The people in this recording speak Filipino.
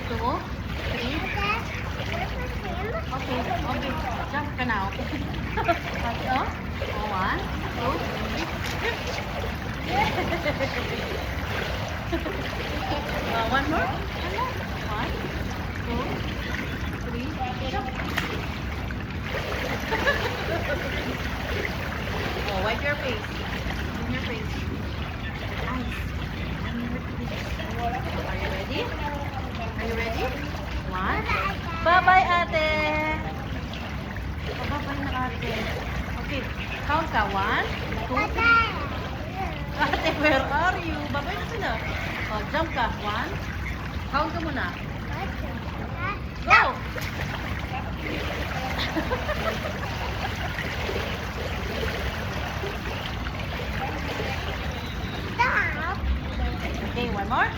2, 3. Okay, okay. Jump ka na, okay? Okay, oh. 1, 2, 3. One more. 1, 2, 3. Jump. Oh, wipe your face. Clean your face. Eyes. On your face. Are you ready? Are you ready? 1. Bye-bye, ate. Bye-bye na, ate. Okay. Count ka. 1, 2, 3. Ate, where are you? Bye-bye na sila. Oh, jump ka. 1. Count ka muna. Go! Okay, one more.